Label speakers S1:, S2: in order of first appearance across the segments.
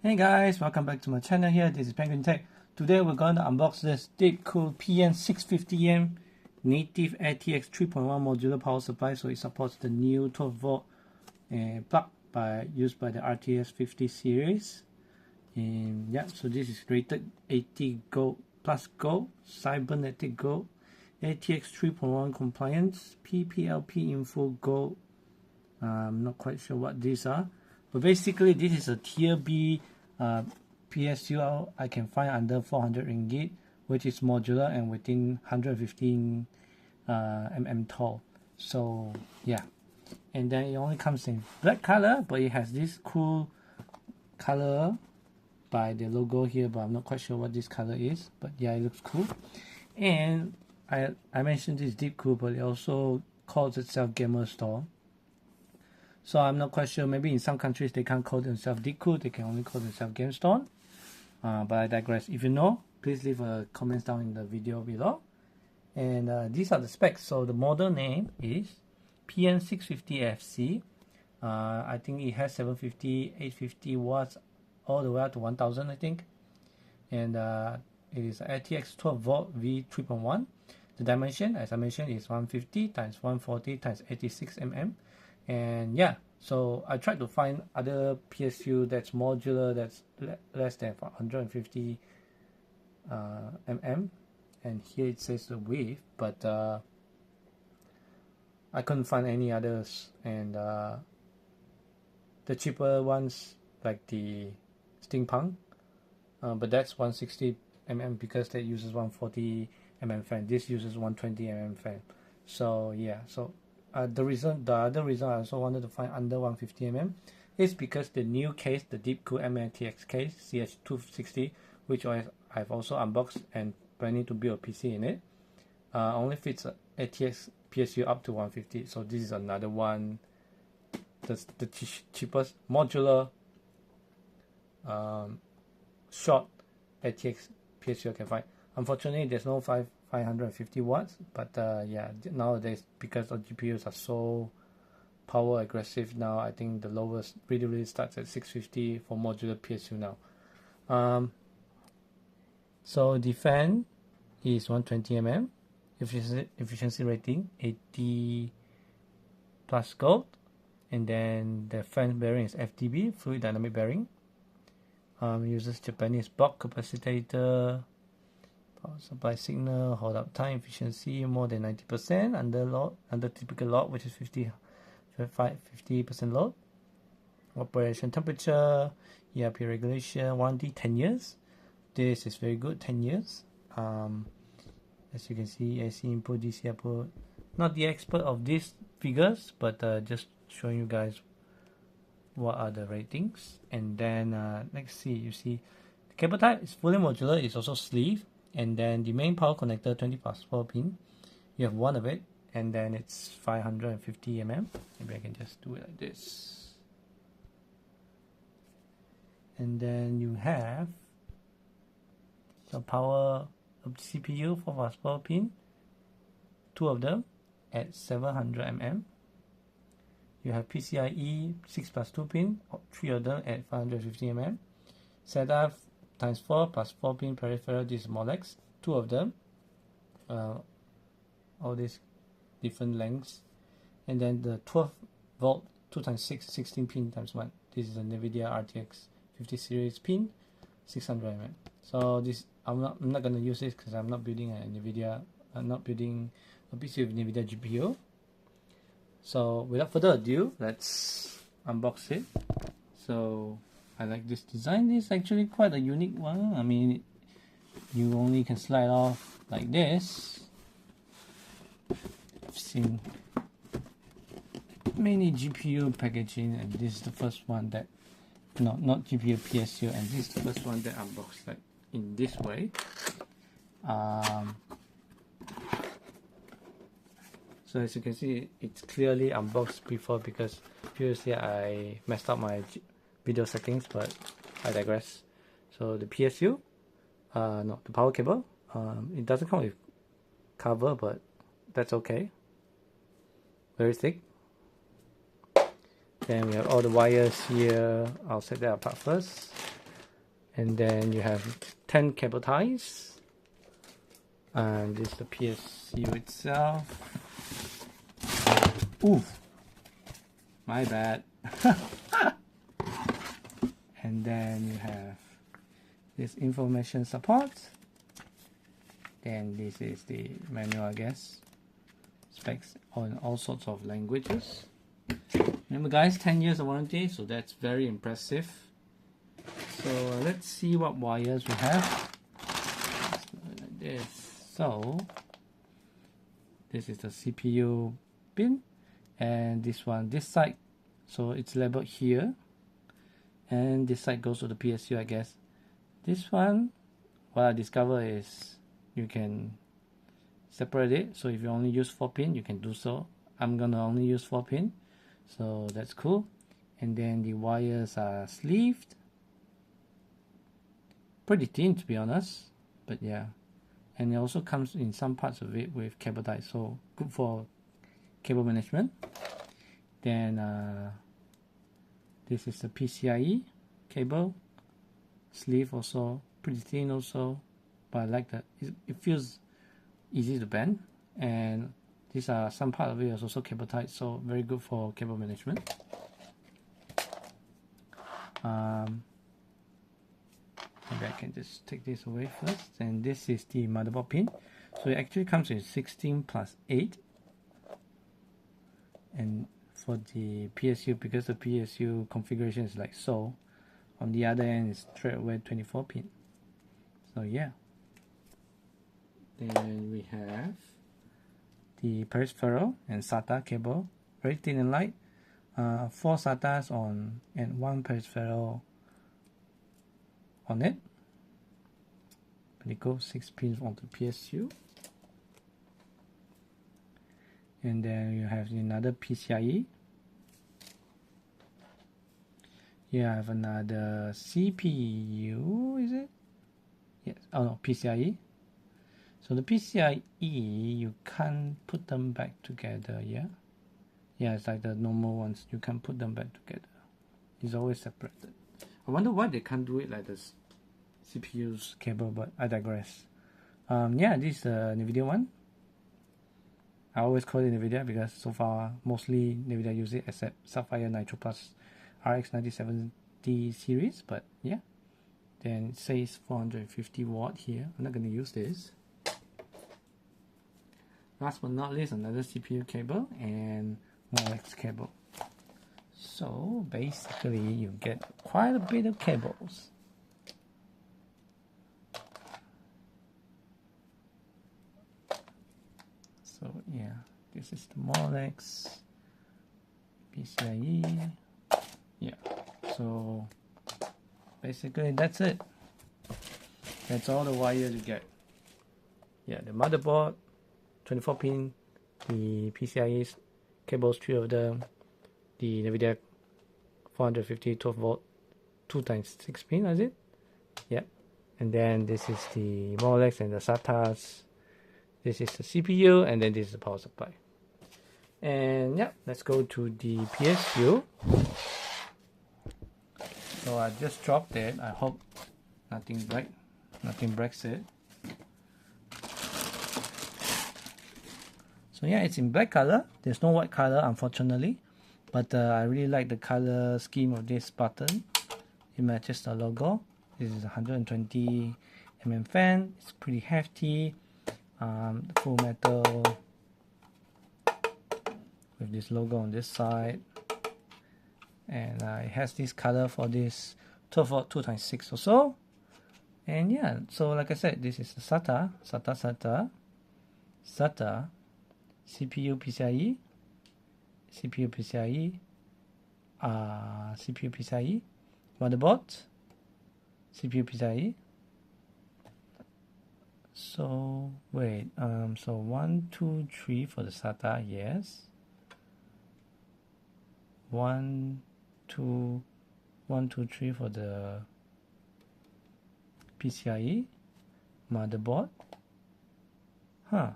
S1: Hey guys, welcome back to my channel here. This is Penguin Tech. Today we're going to unbox this Deepcool PN650M native ATX 3.1 modular power supply. So it supports the new 12 volt plug used by the RTS 50 series. And yeah, so this is rated 80 gold plus gold, cybernetic gold, ATX 3.1 compliance, PPLP info gold. I'm not quite sure what these are, but basically this is a tier B PSU I can find under 400 ringgit, which is modular and within 115 mm tall. So yeah, and then it only comes in black color, but it has this cool color by the logo here, but I'm not quite sure what this color is, but yeah, it looks cool. And I mentioned this Deepcool, but it also calls itself gamestorm. So I'm not quite sure, maybe in some countries they can't call themselves Deepcool, they can only call themselves gamestorm. But I digress. If you know, please leave a comment down in the video below. And these are the specs. So the model name is PN650FC. I think it has 750, 850 watts, all the way up to 1000 I think. And it is ATX 12 volt V 3.1. The dimension, as I mentioned, is 150 times 140 times 86 mm. And yeah, so I tried to find other PSU that's modular, that's less than 150 mm, and here it says the width, but I couldn't find any others. And the cheaper ones like the steampunk, but that's 160 mm because that uses 140 mm fan. This uses 120 mm fan. So yeah, so the other reason I also wanted to find under 150 mm is because the new case, the Deepcool ATX case CH260, which I've also unboxed and planning to build a PC in it, only fits ATX PSU up to 150. So this is another one, the cheapest modular short ATX PSU I can find. Unfortunately, there's no 550 watts, but yeah, nowadays because the GPUs are so power aggressive now, I think the lowest really starts at 650 for modular PSU now. So the fan is 120 mm, efficiency rating 80 plus gold, and then the fan bearing is FDB, fluid dynamic bearing. Uses Japanese block capacitor. Power supply signal, hold up time, efficiency more than 90% under typical load, which is 50% load. Operation temperature, ERP regulation, warranty 10 years. This is very good, 10 years. As you can see, AC input, DC output. Not the expert of these figures, but just showing you guys what are the ratings. And then let's see, you see the cable type is fully modular, it's also sleeve. And then the main power connector 20+4 pin, you have one of it, and then it's 550 mm. Maybe I can just do it like this. And then you have the power of the CPU 4+4 pin, two of them at 700 mm. You have PCIe 6+2 pin, three of them at 550 mm. SATA times 4 plus 4 pin peripheral, this is Molex, two of them, all these different lengths. And then the 12 volt 2x6 16 pin times 1, this is a NVIDIA RTX 50 series pin, 600 mm. So this I'm not gonna use this because I'm not building a NVIDIA, I'm not building a PC with NVIDIA GPU. So without further ado, let's unbox it. So I like this design. This is actually quite a unique one. I mean, you only can slide off like this. I've seen many GPU packaging, and this is the first one that, no, not GPU, PSU, and this is the first one that unboxed like in this way. So as you can see, it's clearly unboxed before because previously I messed up my video settings, but I digress. So the PSU, no, the power cable, it doesn't come with cover, but that's okay. Very thick. Then we have all the wires here. I'll set that apart first. And then you have 10 cable ties. And this is the PSU itself. Oof, my bad. And then you have this information support. Then this is the manual, I guess. Specs on all sorts of languages. Remember guys, 10 years of warranty, so that's very impressive. So let's see what wires we have. Like this. So this is the CPU pin, and this one, this side, so it's labeled here, and this side goes to the PSU, I guess. This one, what I discovered is you can separate it, so if you only use 4 pin, you can do so. I'm gonna only use 4 pin, so that's cool. And then the wires are sleeved, pretty thin to be honest, but yeah. And it also comes in some parts of it with cable ties, so good for cable management. Then this is the PCIe cable sleeve, also pretty thin also, but I like that. It feels easy to bend, and these are some part of it is also cable tied, so very good for cable management. Maybe I can just take this away first. And this is the motherboard pin. So it actually comes with 16 plus 8. And for the PSU, because the PSU configuration is like so, on the other end is straight away 24 pin. So yeah. Then we have the peripheral and SATA cable, very thin and light. 4 SATAs on and 1 peripheral on it. Pretty cool. 6 pins on the PSU. And then you have another PCIe. You have another CPU, is it? Yes. Oh no, PCIe. So the PCIe, you can't put them back together, yeah? Yeah, it's like the normal ones. You can't put them back together. It's always separated. I wonder why they can't do it like this CPU's cable, but I digress. Yeah, this is the NVIDIA one. I always call it NVIDIA because so far mostly NVIDIA use it except Sapphire Nitro Plus RX 9070 series, but yeah. Then it says 450 watt here. I'm not going to use this. Last but not least, another CPU cable and Molex cable. So basically you get quite a bit of cables. So yeah, this is the Molex, PCIe. Yeah, so basically that's it. That's all the wires you get. Yeah, the motherboard, 24 pin, the PCIe cables, 3 of them, the NVIDIA 450 12 volt 2 times 6 pin, is it? Yeah. And then this is the Molex and the SATAs. This is the CPU, and then this is the power supply. And yeah, let's go to the PSU. So I just dropped it. I hope nothing breaks it. So yeah, it's in black color. There's no white color, unfortunately, but I really like the color scheme of this button. It matches the logo. This is a 120 mm fan. It's pretty hefty. Full metal with this logo on this side, and it has this color for this 12 volt 2 times 6 or so. And yeah, so like I said, this is the SATA, CPU PCIe, motherboard, CPU PCIe. So wait, so 1, 2, 3 for the SATA, yes. 1, 2, 3 for the PCIe, motherboard. Huh?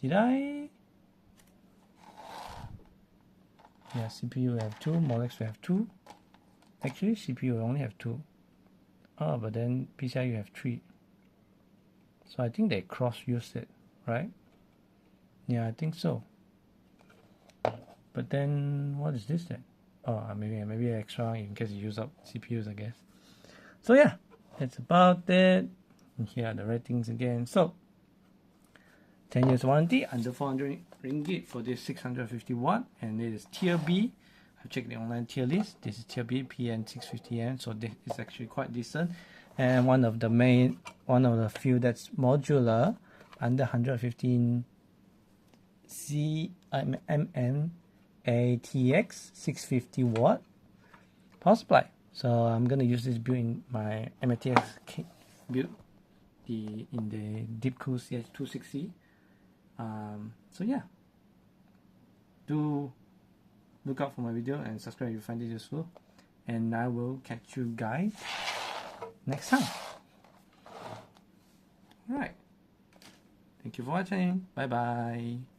S1: Did I? Yeah, CPU we have 2, Molex we have 2. Actually, CPU only have 2. Oh, but then PCI you have 3. So I think they cross-used it, right? Yeah, I think so. But then, what is this then? Oh, maybe extra in case you use up CPUs, I guess. So yeah, that's about it. And here are the ratings again. So, 10 years warranty, under 400 ringgit for this 650 watt, and it is tier B. I've checked the online tier list. This is tier B PN650M, so this is actually quite decent. And one of the few that's modular, under 115 mm ATX 650 watt power supply. So I'm gonna use this build in my ATX build, in the Deepcool CS260. So yeah, do look out for my video and subscribe if you find it useful, and I will catch you guys next time. Alright, thank you for watching. Bye bye.